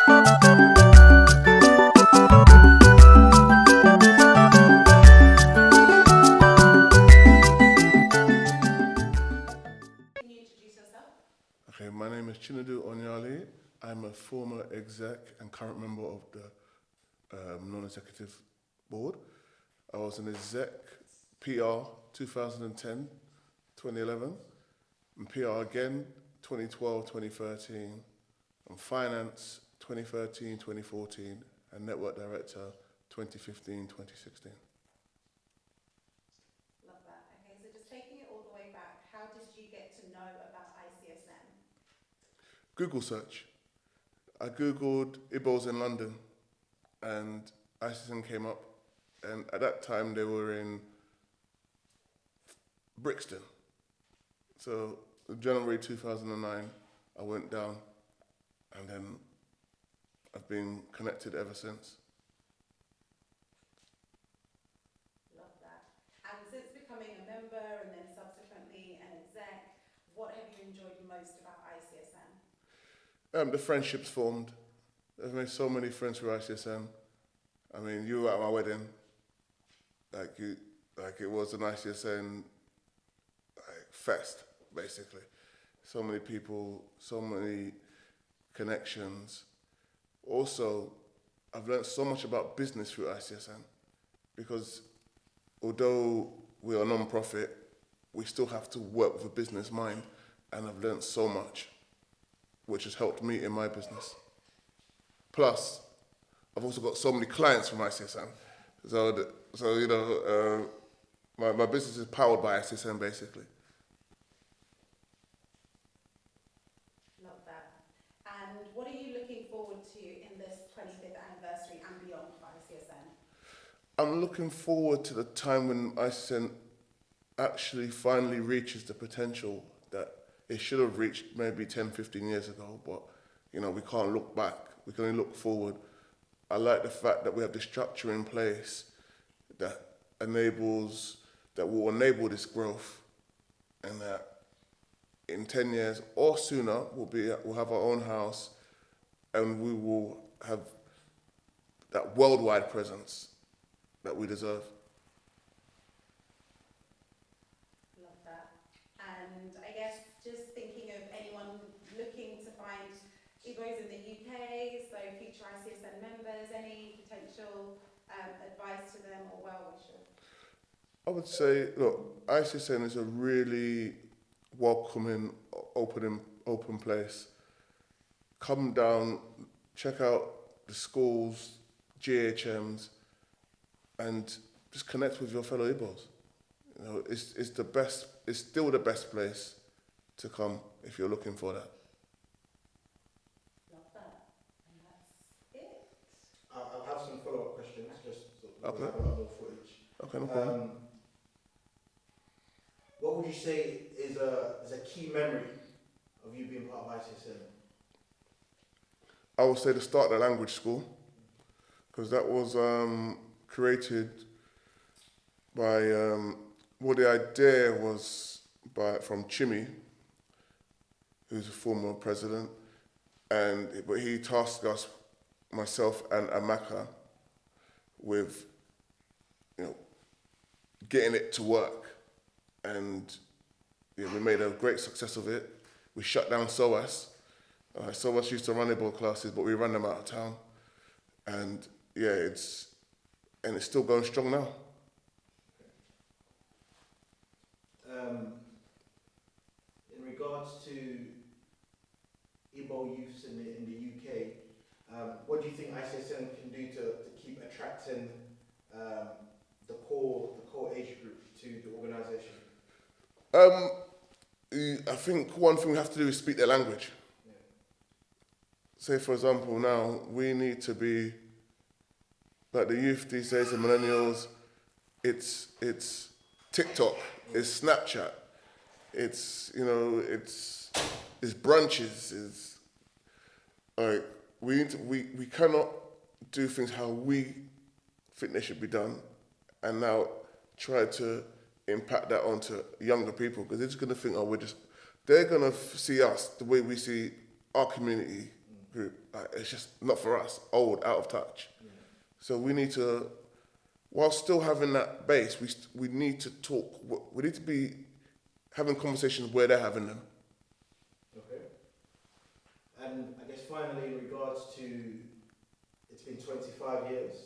Okay, my name is Chinedu. I'm a former exec and current member of the non-executive board. I was an exec PR 2010, 2011, and PR again 2012, 2013, and finance 2013, 2014, and network director 2015, 2016. Love that. Okay, so just taking it all the way back, how did you get to know about Icsn? Google search. I Googled Igbos in London and Icsn came up, and at that time they were in Brixton. So January 2009, I went down and then I've been connected ever since. Love that. And since becoming a member and then subsequently an exec, what have you enjoyed most about Icsn? The friendships formed. I've made so many friends through Icsn. I mean, you were at my wedding. It was an Icsn fest, basically. So many people, so many connections. Also, I've learned so much about business through Icsn because although we are a non-profit, we still have to work with a business mind, and I've learned so much, which has helped me in my business. Plus, I've also got so many clients from Icsn. My business is powered by Icsn, basically. Love that. And what are you looking forward to in this 25th anniversary and beyond for Icsn? I'm looking forward to the time when Icsn actually finally reaches the potential that it should have reached maybe 10, 15 years ago, but we can't look back, we can only look forward. I like the fact that we have the structure in place that will enable this growth, and that in 10 years or sooner we'll have our own house and we will have that worldwide presence that we deserve. Love that. And I guess just thinking of anyone looking to find Igbos in the UK, so future Icsn members, any potential advice to them or well wishes? I would say, look, Icsn is a really welcoming, open place. Come down, check out the schools, GHMs, and just connect with your fellow Igbos. It's the best. It's still the best place to come if you're looking for that. Love that. And that's it. I'll have some follow-up questions, just so we'll Okay. have a lot more footage. Okay, no problem. What would you say is a key memory of you being part of Icsn? I would say the start of the language school, because that was created by, the idea was from Chimmy, who's a former president, but he tasked us, myself and Amaka, with getting it to work. And we made a great success of it. We shut down SOAS. SOAS used to run Igbo classes, but we ran them out of town. And it's still going strong now. In regards to Igbo youths in the UK, what do you think Icsn can do to keep attracting the core age group to the organisation? I think one thing we have to do is speak their language. Yeah. Say, for example, now we need to be like the youth these days, the millennials. It's TikTok, it's Snapchat, it's brunches. It's like we cannot do things how we think they should be done, and now try to impact that onto younger people, because they're just going to think, they're going to see us the way we see our community, group, like, it's just not for us, old, out of touch. Yeah. So we need to, while still having that base, we need to talk, we need to be having conversations where they're having them. Okay. And I guess finally, in regards to, it's been 25 years,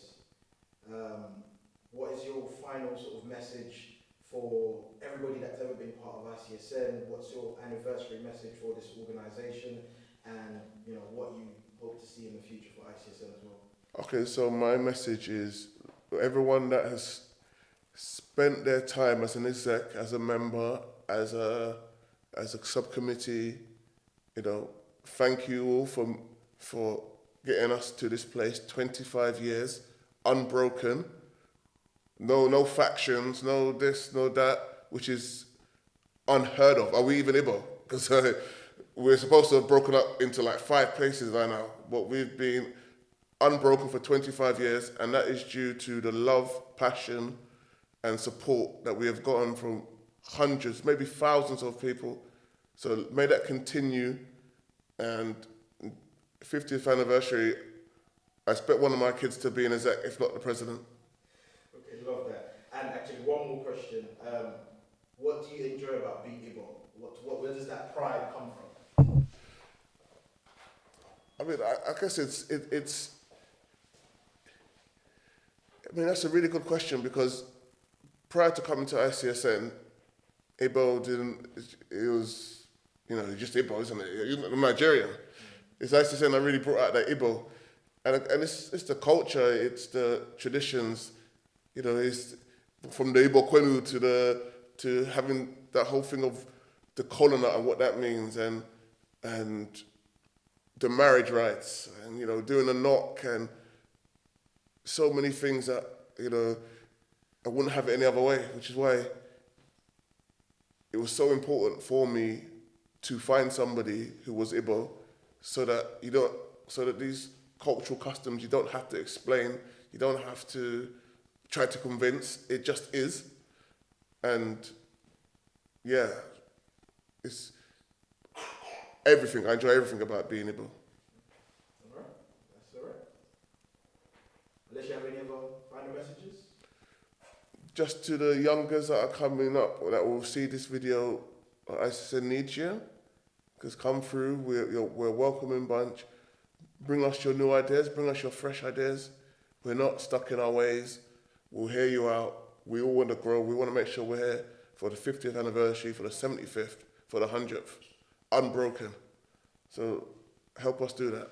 what is your final sort of message for everybody that's ever been part of ICSN? What's your anniversary message for this organisation, and you know what you hope to see in the future for ICSN as well? Okay, so my message is everyone that has spent their time as an exec, as a member, as a subcommittee, you know, thank you all for getting us to this place. 25 years, unbroken. No factions, no this, no that, which is unheard of. Are we even Igbo? Because we're supposed to have broken up into like 5 places by now, but we've been unbroken for 25 years, and that is due to the love, passion, and support that we have gotten from hundreds, maybe thousands of people. So may that continue, and 50th anniversary, I expect one of my kids to be an exec, if not the president. Okay, love that. And actually, one more question. What do you enjoy about being Igbo? Where does that pride come from? I mean, I guess it's. I mean, that's a really good question, because prior to coming to ICSN, Igbo didn't. It was, you know, just Igbo, isn't it? You're Nigerian. It's ICSN that really brought out that Igbo, and it's the culture, it's the traditions. You know, it's from the Igbo Kwenu to having that whole thing of the colonel and what that means, and the marriage rights, and you know, doing a knock, and so many things that, you know, I wouldn't have it any other way, which is why it was so important for me to find somebody who was Igbo, so that these cultural customs, you don't have to explain, you don't have to try to convince, it just is. And yeah, it's everything. I enjoy everything about being Igbo. All right, that's all right. Unless you have any other final messages? Just to the youngers that are coming up that will see this video, I say need you, because come through, we're a welcoming bunch. Bring us your new ideas, bring us your fresh ideas. We're not stuck in our ways. We'll hear you out. We all want to grow. We want to make sure we're here for the 50th anniversary, for the 75th, for the 100th, unbroken. So help us do that.